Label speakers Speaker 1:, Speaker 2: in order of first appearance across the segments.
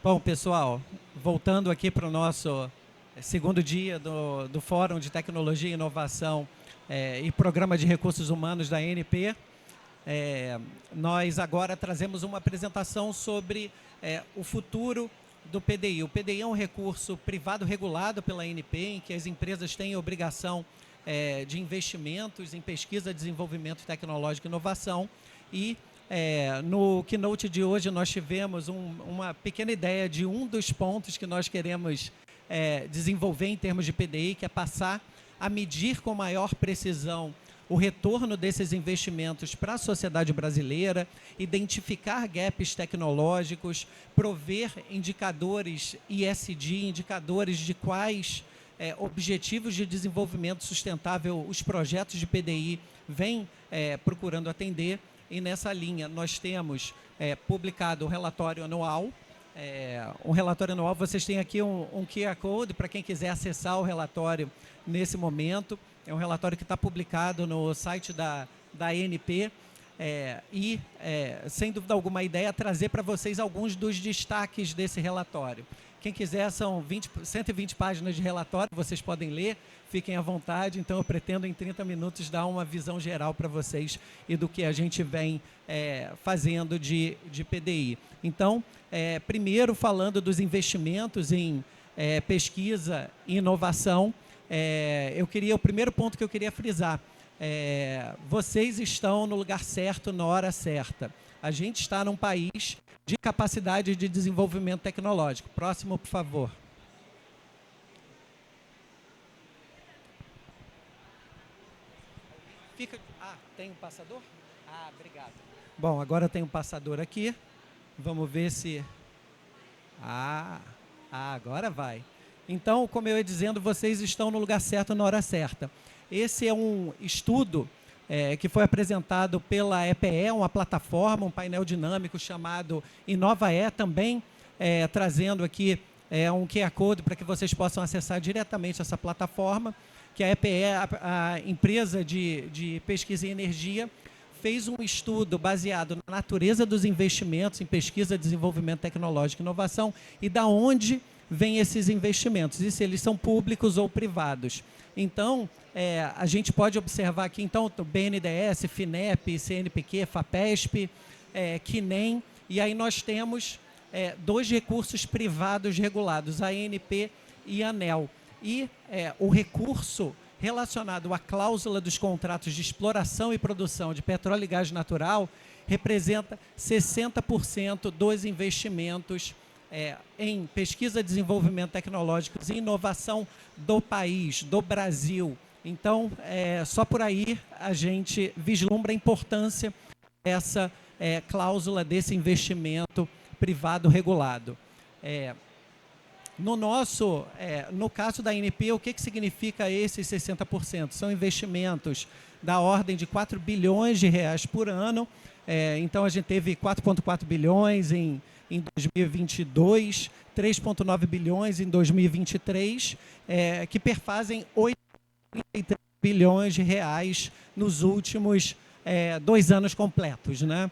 Speaker 1: Bom, pessoal, voltando aqui para o nosso segundo dia do Fórum de Tecnologia e Inovação e Programa de Recursos Humanos da ANP, nós agora trazemos uma apresentação sobre o futuro do PDI. O PDI é um recurso privado regulado pela ANP, em que as empresas têm obrigação de investimentos em pesquisa, desenvolvimento tecnológico e inovação. E no keynote de hoje nós tivemos uma pequena ideia de um dos pontos que nós queremos desenvolver em termos de PDI, que é passar a medir com maior precisão o retorno desses investimentos para a sociedade brasileira, identificar gaps tecnológicos, prover indicadores ESG, indicadores de quais objetivos de desenvolvimento sustentável os projetos de PDI vêm procurando atender. E nessa linha nós temos publicado o relatório anual. Um relatório anual, vocês têm aqui um QR Code para quem quiser acessar o relatório nesse momento. É um relatório que está publicado no site da ANP sem dúvida alguma, a ideia é trazer para vocês alguns dos destaques desse relatório. Quem quiser, são 120 páginas de relatório, vocês podem ler, fiquem à vontade. Então, eu pretendo, em 30 minutos, dar uma visão geral para vocês e do que a gente vem fazendo de PDI. Então, primeiro, falando dos investimentos em pesquisa e inovação, o primeiro ponto que eu queria frisar, vocês estão no lugar certo, na hora certa. A gente está num país de capacidade de desenvolvimento tecnológico. Próximo, por favor. Tem um passador? Obrigado. Bom, agora tem um passador aqui. Vamos ver se... agora vai. Então, como eu ia dizendo, vocês estão no lugar certo, na hora certa. Esse é um estudo que foi apresentado pela EPE, uma plataforma, um painel dinâmico chamado InovaE, também trazendo aqui um QR Code para que vocês possam acessar diretamente essa plataforma, que a EPE, a empresa de pesquisa em energia, fez um estudo baseado na natureza dos investimentos em pesquisa, desenvolvimento tecnológico e inovação e da onde vêm esses investimentos, e se eles são públicos ou privados. Então, a gente pode observar aqui, então, o BNDES, FINEP, CNPq, FAPESP, QNEM, e aí nós temos dois recursos privados regulados, a ANP e a ANEEL. E o recurso relacionado à cláusula dos contratos de exploração e produção de petróleo e gás natural representa 60% dos investimentos em pesquisa, desenvolvimento tecnológico e inovação do país, do Brasil. Então, só por aí a gente vislumbra a importância dessa cláusula, desse investimento privado regulado. No caso da ANP, o que significa esses 60%? São investimentos da ordem de 4 bilhões de reais por ano. Então, a gente teve 4,4 bilhões em 2022, 3,9 bilhões em 2023, que perfazem 8,33 bilhões de reais nos últimos 2 anos completos, né?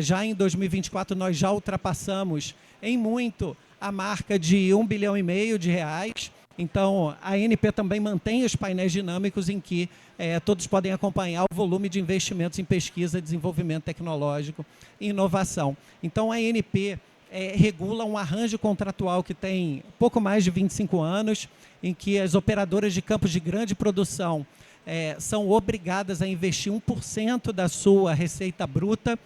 Speaker 1: Já em 2024, nós já ultrapassamos em muito a marca de 1,5 bilhão de reais. Então, a ANP também mantém os painéis dinâmicos em que todos podem acompanhar o volume de investimentos em pesquisa, desenvolvimento tecnológico e inovação. Então, a ANP regula um arranjo contratual que tem pouco mais de 25 anos, em que as operadoras de campos de grande produção são obrigadas a investir 1% da sua receita bruta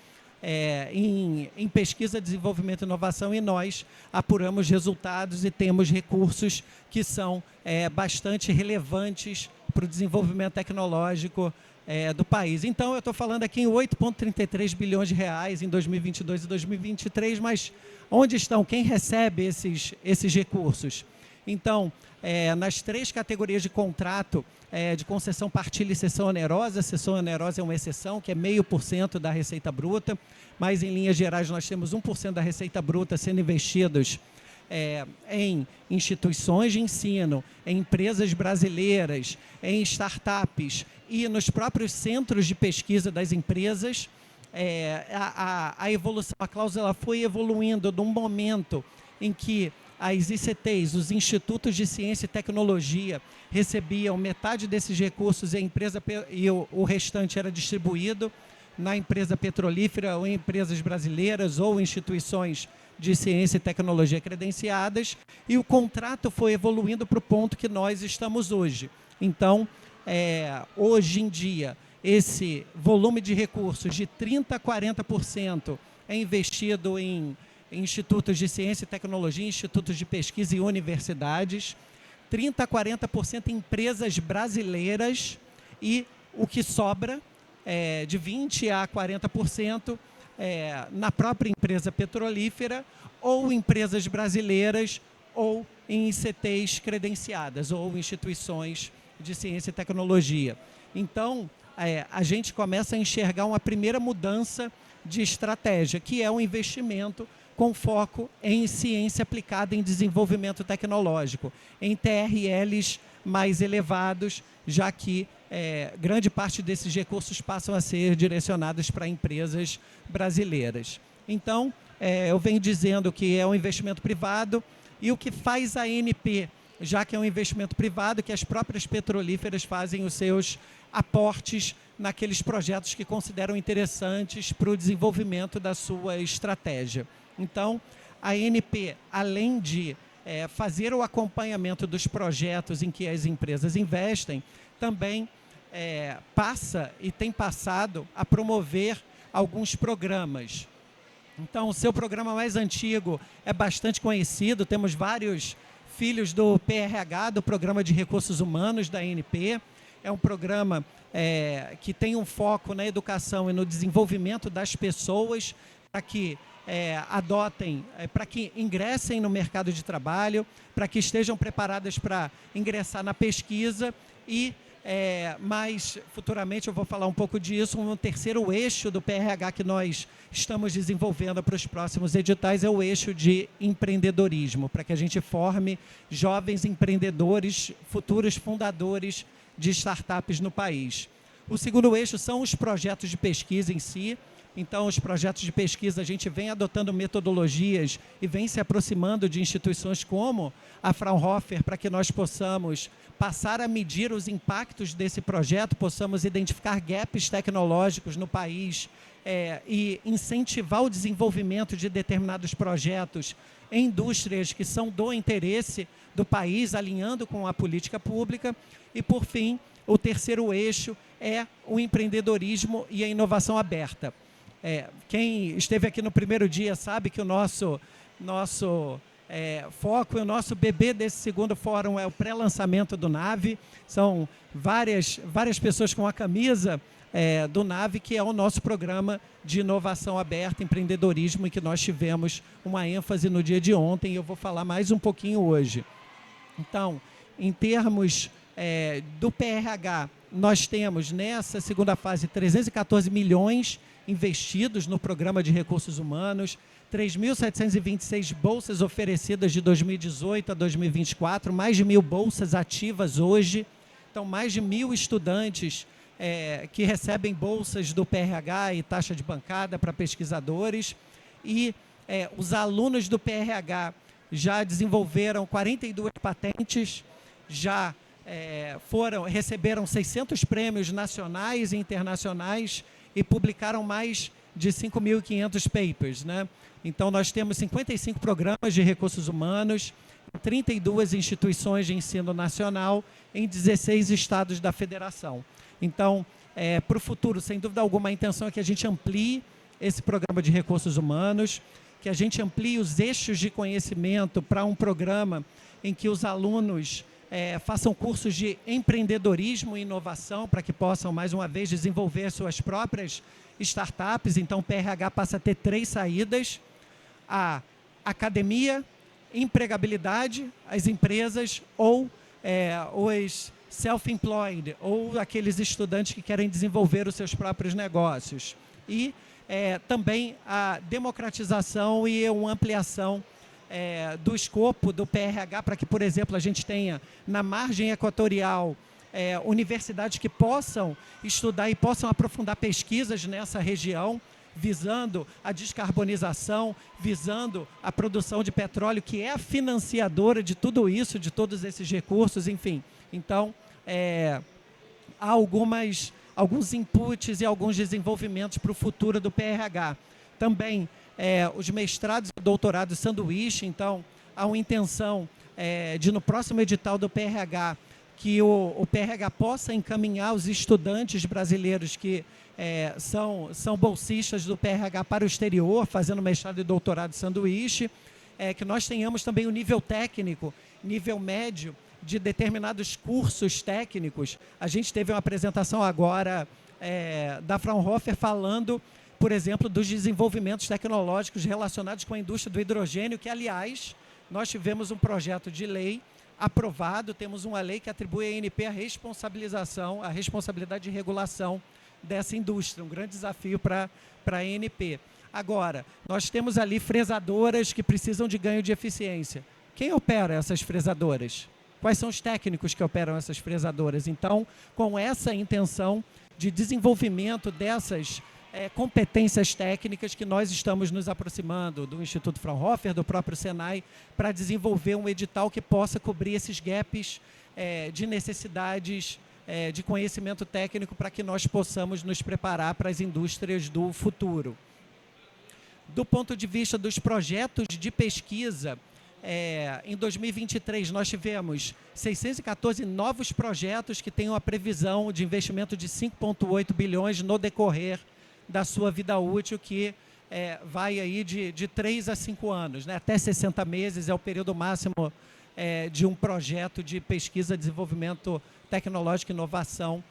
Speaker 1: em pesquisa, desenvolvimento e inovação, e nós apuramos resultados e temos recursos que são bastante relevantes para o desenvolvimento tecnológico do país. Então, eu estou falando aqui em 8,33 bilhões de reais em 2022 e 2023, mas onde estão? Quem recebe esses recursos? Então, nas 3 categorias de contrato, de concessão, partilha e cessão onerosa. A cessão onerosa é uma exceção, que é 0,5% da receita bruta, mas em linhas gerais nós temos 1% da receita bruta sendo investidos em instituições de ensino, em empresas brasileiras, em startups e nos próprios centros de pesquisa das empresas. A evolução, a cláusula foi evoluindo de um momento em que as ICTs, os Institutos de Ciência e Tecnologia, recebiam metade desses recursos e o restante era distribuído na empresa petrolífera ou em empresas brasileiras ou instituições de ciência e tecnologia credenciadas, e o contrato foi evoluindo para o ponto que nós estamos hoje. Então, hoje em dia, esse volume de recursos de 30% a 40% é investido em institutos de ciência e tecnologia, institutos de pesquisa e universidades, 30% a 40% em empresas brasileiras, e o que sobra, de 20% a 40%, na própria empresa petrolífera, ou empresas brasileiras, ou em ICTs credenciadas, ou instituições de ciência e tecnologia. Então, a gente começa a enxergar uma primeira mudança de estratégia, que é o investimento com foco em ciência aplicada em desenvolvimento tecnológico, em TRLs mais elevados, já que grande parte desses recursos passam a ser direcionados para empresas brasileiras. Então, eu venho dizendo que é um investimento privado, e o que faz a ANP, já que é um investimento privado, que as próprias petrolíferas fazem os seus aportes naqueles projetos que consideram interessantes para o desenvolvimento da sua estratégia. Então, a ANP, além de fazer o acompanhamento dos projetos em que as empresas investem, também passa e tem passado a promover alguns programas. Então, o seu programa mais antigo é bastante conhecido, temos vários filhos do PRH, do Programa de Recursos Humanos da ANP. É um programa que tem um foco na educação e no desenvolvimento das pessoas para que adotem, para que ingressem no mercado de trabalho, para que estejam preparadas para ingressar na pesquisa e, mais futuramente, eu vou falar um pouco disso, um terceiro eixo do PRH que nós estamos desenvolvendo para os próximos editais é o eixo de empreendedorismo, para que a gente forme jovens empreendedores, futuros fundadores de startups no país. O segundo eixo são os projetos de pesquisa em si. Então, os projetos de pesquisa, a gente vem adotando metodologias e vem se aproximando de instituições como a Fraunhofer, para que nós possamos passar a medir os impactos desse projeto, possamos identificar gaps tecnológicos no país e incentivar o desenvolvimento de determinados projetos em indústrias que são do interesse do país, alinhando com a política pública. E, por fim, o terceiro eixo é o empreendedorismo e a inovação aberta. Quem esteve aqui no primeiro dia sabe que o nosso foco e o nosso bebê desse segundo fórum é o pré-lançamento do NAVE. São várias pessoas com a camisa do NAVE, que é o nosso programa de inovação aberta, empreendedorismo, em que nós tivemos uma ênfase no dia de ontem, e eu vou falar mais um pouquinho hoje. Então, em termos do PRH, nós temos nessa segunda fase 314 milhões investidos no programa de recursos humanos, 3.726 bolsas oferecidas de 2018 a 2024, mais de 1.000 bolsas ativas hoje. Então, mais de 1.000 estudantes que recebem bolsas do PRH e taxa de bancada para pesquisadores. E os alunos do PRH já desenvolveram 42 patentes, já receberam 600 prêmios nacionais e internacionais e publicaram mais de 5.500 papers, né? Então, nós temos 55 programas de recursos humanos, 32 instituições de ensino nacional em 16 estados da federação. Então, para o futuro, sem dúvida alguma, a intenção é que a gente amplie esse programa de recursos humanos, que a gente amplie os eixos de conhecimento para um programa em que os alunos façam cursos de empreendedorismo e inovação para que possam, mais uma vez, desenvolver suas próprias startups. Então, o PRH passa a ter 3 saídas: a academia, empregabilidade, as empresas ou os self-employed, ou aqueles estudantes que querem desenvolver os seus próprios negócios. E também a democratização e uma ampliação do escopo do PRH, para que, por exemplo, a gente tenha na margem equatorial universidades que possam estudar e possam aprofundar pesquisas nessa região, visando a descarbonização, visando a produção de petróleo, que é a financiadora de tudo isso, de todos esses recursos, enfim. Então, há alguns inputs e alguns desenvolvimentos para o futuro do PRH. Também os mestrados e doutorados sanduíche, então, há uma intenção de, no próximo edital do PRH, que o PRH possa encaminhar os estudantes brasileiros que são bolsistas do PRH para o exterior, fazendo mestrado e doutorado sanduíche, que nós tenhamos também o nível técnico, nível médio, de determinados cursos técnicos. A gente teve uma apresentação agora da Fraunhofer falando, por exemplo, dos desenvolvimentos tecnológicos relacionados com a indústria do hidrogênio, que, aliás, nós tivemos um projeto de lei aprovado, temos uma lei que atribui à ANP a responsabilidade de regulação dessa indústria, um grande desafio para a ANP. Agora, nós temos ali fresadoras que precisam de ganho de eficiência. Quem opera essas fresadoras? Quais são os técnicos que operam essas fresadoras? Então, com essa intenção de desenvolvimento dessas competências técnicas, que nós estamos nos aproximando do Instituto Fraunhofer, do próprio Senai, para desenvolver um edital que possa cobrir esses gaps de necessidades de conhecimento técnico, para que nós possamos nos preparar para as indústrias do futuro. Do ponto de vista dos projetos de pesquisa, em 2023 nós tivemos 614 novos projetos que têm uma previsão de investimento de 5,8 bilhões no decorrer da sua vida útil, que vai aí de 3 a 5 anos, né? Até 60 meses é o período máximo de um projeto de pesquisa, desenvolvimento tecnológico e inovação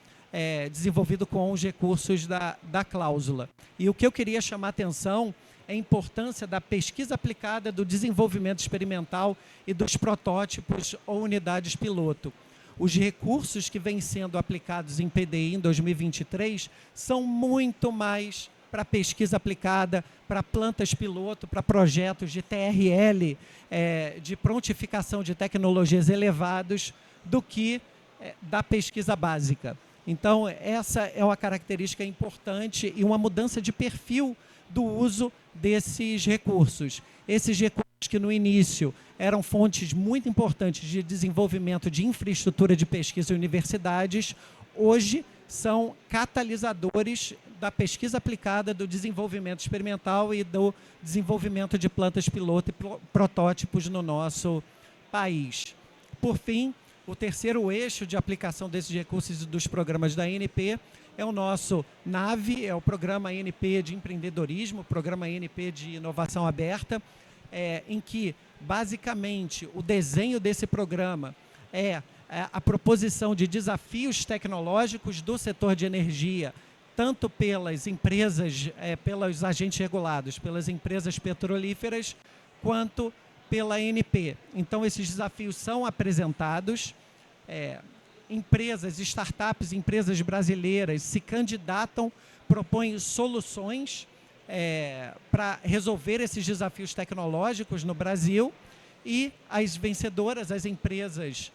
Speaker 1: desenvolvido com os recursos da cláusula. E o que eu queria chamar a atenção é a importância da pesquisa aplicada, do desenvolvimento experimental e dos protótipos ou unidades piloto. Os recursos que vêm sendo aplicados em PDI em 2023 são muito mais para pesquisa aplicada, para plantas piloto, para projetos de TRL, de prontificação de tecnologias elevados, do que da pesquisa básica. Então, essa é uma característica importante e uma mudança de perfil do uso desses recursos. Esses recursos que no início eram fontes muito importantes de desenvolvimento de infraestrutura de pesquisa em universidades, hoje são catalisadores da pesquisa aplicada, do desenvolvimento experimental e do desenvolvimento de plantas piloto e protótipos no nosso país. Por fim, o terceiro eixo de aplicação desses recursos dos programas da ANP é o nosso NAVE, é o Programa ANP de Empreendedorismo, o Programa ANP de Inovação Aberta, em que, basicamente, o desenho desse programa é a proposição de desafios tecnológicos do setor de energia, tanto pelas empresas, pelos agentes regulados, pelas empresas petrolíferas, quanto pela ANP. Então, esses desafios são apresentados, empresas, startups, empresas brasileiras se candidatam, propõem soluções para resolver esses desafios tecnológicos no Brasil, e as vencedoras, as empresas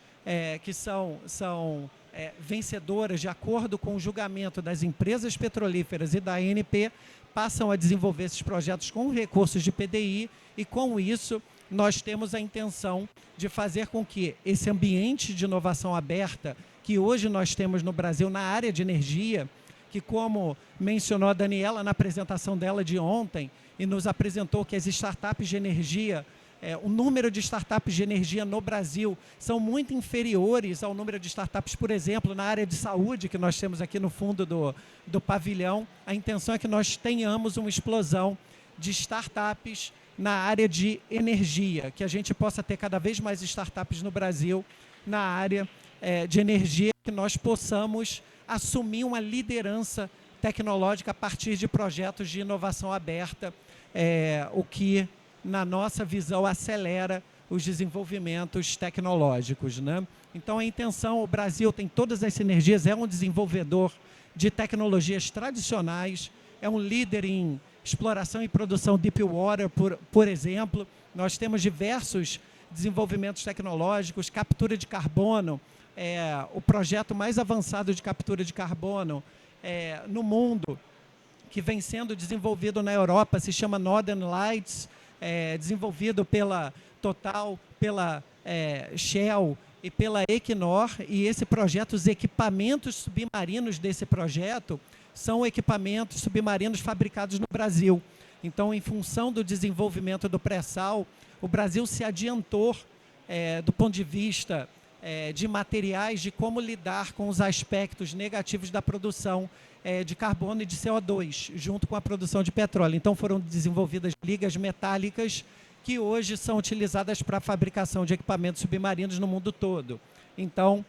Speaker 1: que são vencedoras de acordo com o julgamento das empresas petrolíferas e da ANP, passam a desenvolver esses projetos com recursos de PDI, e com isso nós temos a intenção de fazer com que esse ambiente de inovação aberta que hoje nós temos no Brasil na área de energia, que, como mencionou a Daniela na apresentação dela de ontem, e nos apresentou que as startups de energia, o número de startups de energia no Brasil são muito inferiores ao número de startups, por exemplo, na área de saúde, que nós temos aqui no fundo do pavilhão. A intenção é que nós tenhamos uma explosão de startups na área de energia, que a gente possa ter cada vez mais startups no Brasil na área de energia, que nós possamos assumir uma liderança tecnológica a partir de projetos de inovação aberta, o que, na nossa visão, acelera os desenvolvimentos tecnológicos, né? Então, a intenção, o Brasil tem todas as sinergias, é um desenvolvedor de tecnologias tradicionais, é um líder em exploração e produção deep water, por exemplo. Nós temos diversos desenvolvimentos tecnológicos, captura de carbono, o projeto mais avançado de captura de carbono no mundo, que vem sendo desenvolvido na Europa, se chama Northern Lights, desenvolvido pela Total, pela Shell e pela Equinor, e esse projeto, os equipamentos submarinos desse projeto são equipamentos submarinos fabricados no Brasil. Então, em função do desenvolvimento do pré-sal, o Brasil se adiantou do ponto de vista de materiais, de como lidar com os aspectos negativos da produção de carbono e de CO2, junto com a produção de petróleo. Então, foram desenvolvidas ligas metálicas que hoje são utilizadas para a fabricação de equipamentos submarinos no mundo todo. Então,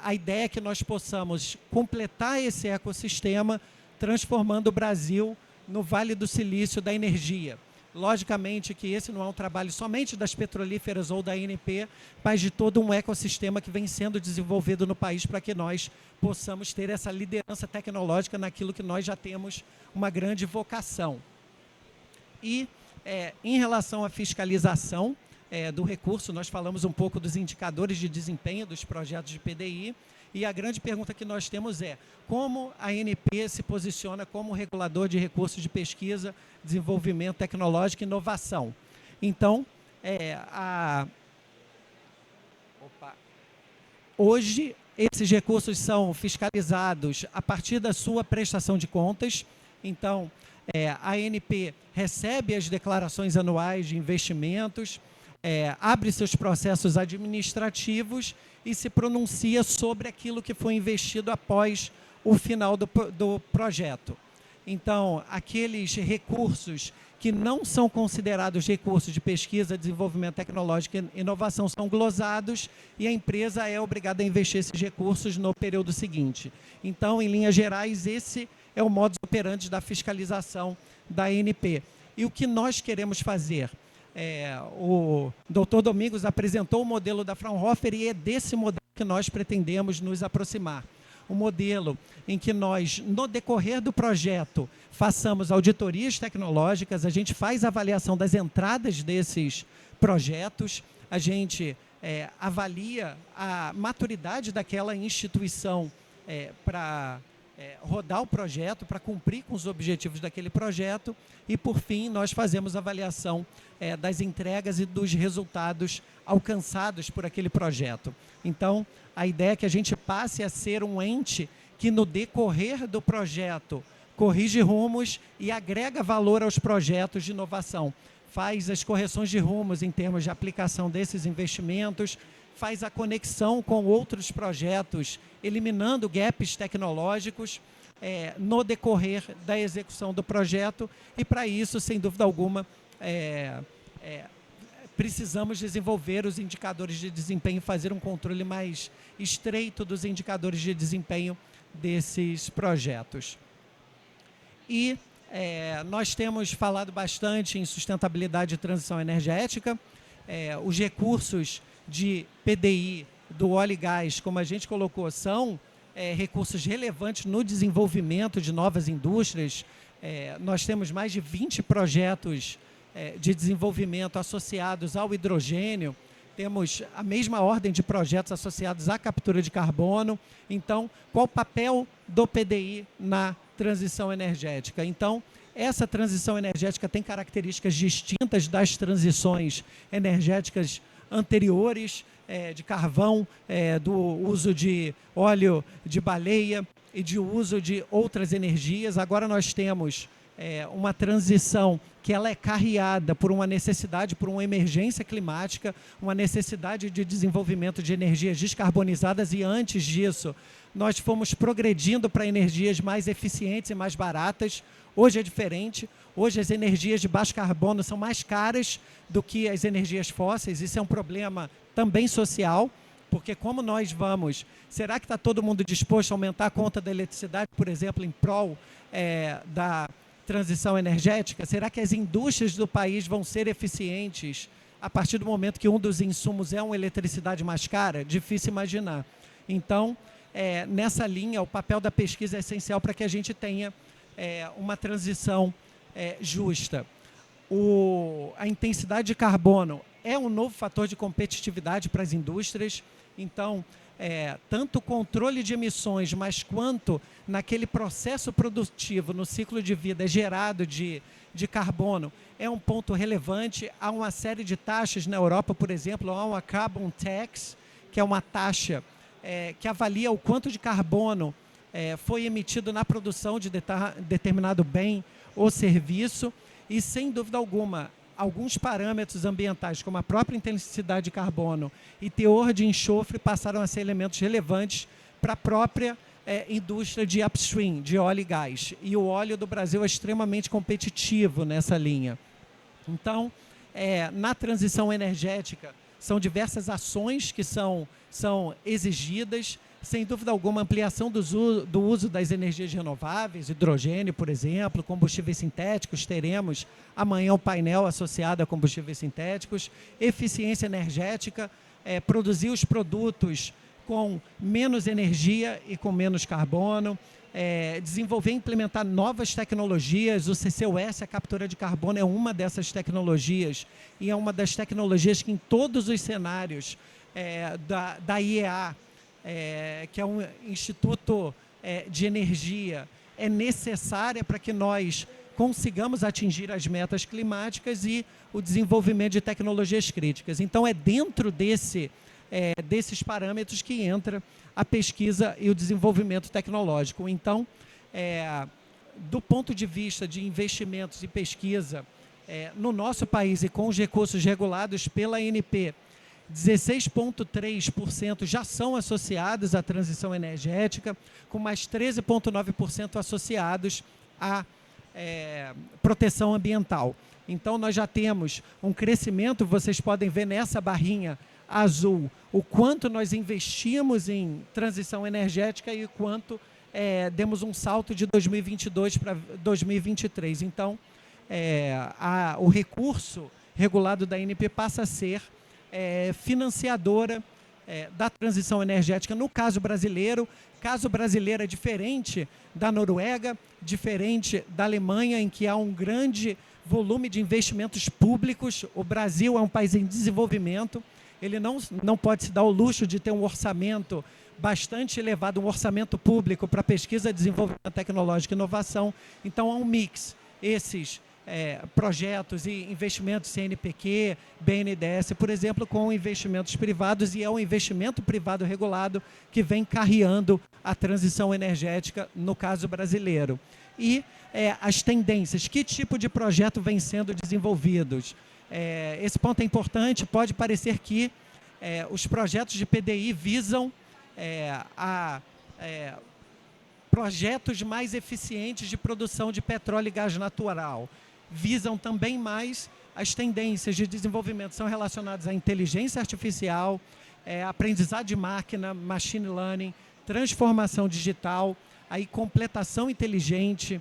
Speaker 1: a ideia é que nós possamos completar esse ecossistema, transformando o Brasil no Vale do Silício da energia. Logicamente que esse não é um trabalho somente das petrolíferas ou da ANP, mas de todo um ecossistema que vem sendo desenvolvido no país para que nós possamos ter essa liderança tecnológica naquilo que nós já temos uma grande vocação. E, em relação à fiscalização do recurso, nós falamos um pouco dos indicadores de desempenho dos projetos de PDI, e a grande pergunta que nós temos é como a ANP se posiciona como regulador de recursos de pesquisa, desenvolvimento tecnológico e inovação. Então, hoje, esses recursos são fiscalizados a partir da sua prestação de contas. Então, a ANP recebe as declarações anuais de investimentos, abre seus processos administrativos e se pronuncia sobre aquilo que foi investido após o final do projeto. Então, aqueles recursos que não são considerados recursos de pesquisa, desenvolvimento tecnológico e inovação são glosados e a empresa é obrigada a investir esses recursos no período seguinte. Então, em linhas gerais, esse é o modus operandi da fiscalização da ANP. E o que nós queremos fazer? O Dr. Domingos apresentou o modelo da Fraunhofer e é desse modelo que nós pretendemos nos aproximar. Um modelo em que nós, no decorrer do projeto, façamos auditorias tecnológicas, a gente faz avaliação das entradas desses projetos, a gente avalia a maturidade daquela instituição para rodar o projeto, para cumprir com os objetivos daquele projeto e, por fim, nós fazemos avaliação das entregas e dos resultados alcançados por aquele projeto. Então, a ideia é que a gente passe a ser um ente que, no decorrer do projeto, corrige rumos e agrega valor aos projetos de inovação. Faz as correções de rumos em termos de aplicação desses investimentos, faz a conexão com outros projetos, eliminando gaps tecnológicos no decorrer da execução do projeto e, para isso, sem dúvida alguma, precisamos desenvolver os indicadores de desempenho, fazer um controle mais estreito dos indicadores de desempenho desses projetos. E nós temos falado bastante em sustentabilidade e transição energética. Os recursos de PDI do óleo e gás, como a gente colocou, são recursos relevantes no desenvolvimento de novas indústrias. Nós temos mais de 20 projetos de desenvolvimento associados ao hidrogênio, temos a mesma ordem de projetos associados à captura de carbono. Então, qual o papel do PDI na transição energética? Então, essa transição energética tem características distintas das transições energéticas anteriores, de carvão, do uso de óleo de baleia e de uso de outras energias. Agora nós temos uma transição que ela é carreada por uma necessidade, por uma emergência climática, uma necessidade de desenvolvimento de energias descarbonizadas e, antes disso, nós fomos progredindo para energias mais eficientes e mais baratas. Hoje é diferente. Hoje as energias de baixo carbono são mais caras do que as energias fósseis. Isso é um problema também social, porque como nós vamos... Será que está todo mundo disposto a aumentar a conta da eletricidade, por exemplo, em prol da transição energética? Será que as indústrias do país vão ser eficientes a partir do momento que um dos insumos é uma eletricidade mais cara? Difícil imaginar. Então, nessa linha, o papel da pesquisa é essencial para que a gente tenha uma transição justa. A intensidade de carbono é um novo fator de competitividade para as indústrias. Então, tanto controle de emissões, mas quanto naquele processo produtivo, no ciclo de vida gerado de carbono, é um ponto relevante. Há uma série de taxas na Europa, por exemplo, há uma Carbon Tax, que é uma taxa que avalia o quanto de carbono foi emitido na produção de determinado bem ou serviço, e, sem dúvida alguma, alguns parâmetros ambientais, como a própria intensidade de carbono e teor de enxofre, passaram a ser elementos relevantes para a própria indústria de upstream, de óleo e gás. E o óleo do Brasil é extremamente competitivo nessa linha. Então, na transição energética, são diversas ações que são exigidas. Sem dúvida alguma, ampliação do uso das energias renováveis, hidrogênio, por exemplo, combustíveis sintéticos, teremos amanhã o painel associado a combustíveis sintéticos, eficiência energética, produzir os produtos com menos energia e com menos carbono, desenvolver e implementar novas tecnologias. O CCUS, a captura de carbono, é uma dessas tecnologias, e é uma das tecnologias que, em todos os cenários da IEA, que é um instituto de energia, é necessária para que nós consigamos atingir as metas climáticas e o desenvolvimento de tecnologias críticas. Então, é dentro desses parâmetros que entra a pesquisa e o desenvolvimento tecnológico. Então, do ponto de vista de investimentos e pesquisa, no nosso país e com os recursos regulados pela ANP, 16,3% já são associados à transição energética, com mais 13,9% associados à proteção ambiental. Então, nós já temos um crescimento, vocês podem ver nessa barrinha azul, o quanto nós investimos em transição energética e o quanto demos um salto de 2022 para 2023. Então, o recurso regulado da ANP passa a ser financiadora da transição energética. No caso brasileiro é diferente da Noruega, diferente da Alemanha, em que há um grande volume de investimentos públicos. O Brasil é um país em desenvolvimento, ele não pode se dar o luxo de ter um orçamento bastante elevado, um orçamento público para pesquisa, desenvolvimento tecnológico e inovação. Então, há um mix. Esses projetos e investimentos CNPq, BNDES, por exemplo, com investimentos privados, e é um investimento privado regulado que vem carreando a transição energética no caso brasileiro. E as tendências, que tipo de projeto vem sendo desenvolvidos? Esse ponto é importante. Pode parecer que os projetos de PDI visam projetos mais eficientes de produção de petróleo e gás natural. Visam também mais as tendências de desenvolvimento, são relacionadas à inteligência artificial, aprendizado de máquina, machine learning, transformação digital, aí completação inteligente,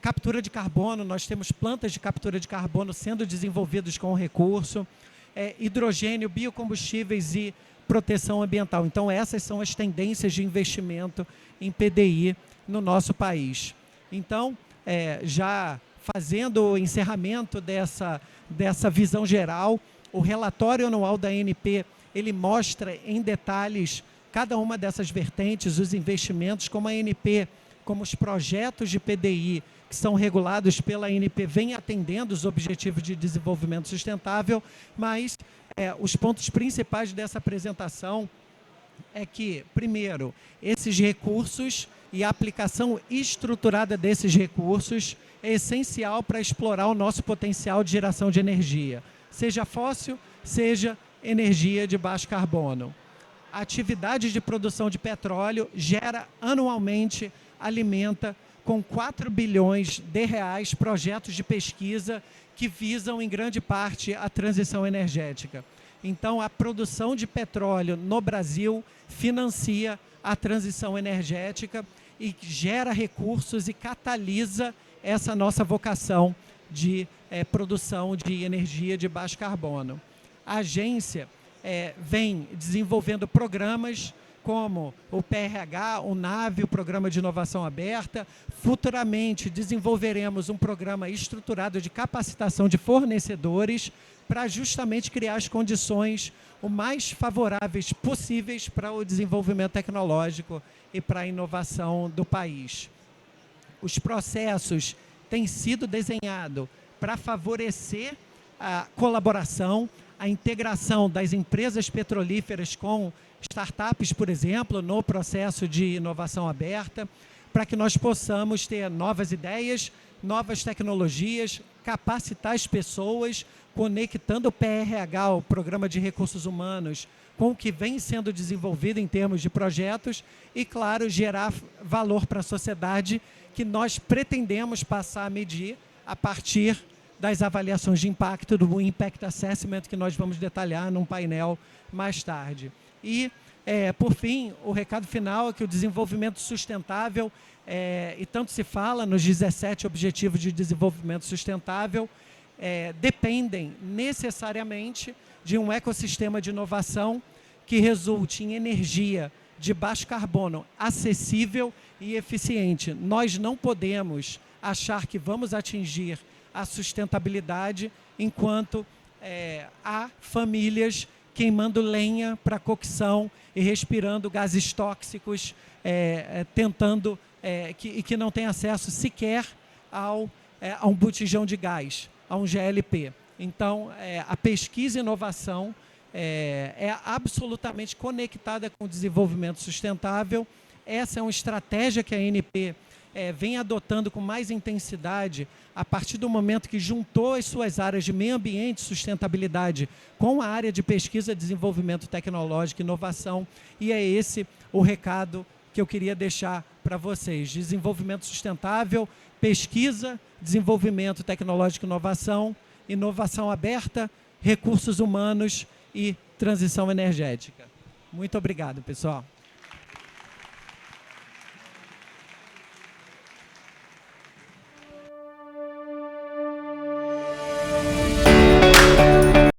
Speaker 1: captura de carbono. Nós temos plantas de captura de carbono sendo desenvolvidas com o recurso, hidrogênio, biocombustíveis e proteção ambiental. Então, essas são as tendências de investimento em PDI no nosso país. Então, já fazendo o encerramento dessa visão geral, o relatório anual da ANP, ele mostra em detalhes cada uma dessas vertentes, os investimentos, como a ANP, como os projetos de PDI que são regulados pela ANP vêm atendendo os objetivos de desenvolvimento sustentável, mas os pontos principais dessa apresentação é que, primeiro, esses recursos e a aplicação estruturada desses recursos é essencial para explorar o nosso potencial de geração de energia, seja fóssil, seja energia de baixo carbono. A atividade de produção de petróleo gera anualmente, alimenta com 4 bilhões de reais projetos de pesquisa que visam, em grande parte, a transição energética. Então, a produção de petróleo no Brasil financia a transição energética e gera recursos e catalisa essa nossa vocação de produção de energia de baixo carbono. A agência vem desenvolvendo programas como o PRH, o NAVE, o Programa de Inovação Aberta. Futuramente desenvolveremos um programa estruturado de capacitação de fornecedores para justamente criar as condições o mais favoráveis possíveis para o desenvolvimento tecnológico e para a inovação do país. Os processos têm sido desenhados para favorecer a colaboração, a integração das empresas petrolíferas com startups, por exemplo, no processo de inovação aberta, para que nós possamos ter novas ideias, novas tecnologias, capacitar as pessoas, conectando o PRH, o Programa de Recursos Humanos, com o que vem sendo desenvolvido em termos de projetos e, claro, gerar valor para a sociedade que nós pretendemos passar a medir a partir das avaliações de impacto, do Impact Assessment, que nós vamos detalhar num painel mais tarde. E, por fim, o recado final é que o desenvolvimento sustentável, e tanto se fala nos 17 Objetivos de Desenvolvimento Sustentável, dependem necessariamente de um ecossistema de inovação que resulte em energia de baixo carbono, acessível e eficiente. Nós não podemos achar que vamos atingir a sustentabilidade enquanto há famílias queimando lenha para cocção e respirando gases tóxicos, tentando que não tem acesso sequer a um botijão de gás, a um GLP. Então, a pesquisa e inovação é absolutamente conectada com o desenvolvimento sustentável. Essa é uma estratégia que a ANP vem adotando com mais intensidade a partir do momento que juntou as suas áreas de meio ambiente e sustentabilidade com a área de pesquisa, desenvolvimento tecnológico e inovação. E é esse o recado que eu queria deixar para vocês. Desenvolvimento sustentável, pesquisa, desenvolvimento tecnológico e inovação, inovação aberta, recursos humanos e transição energética. Muito obrigado, pessoal.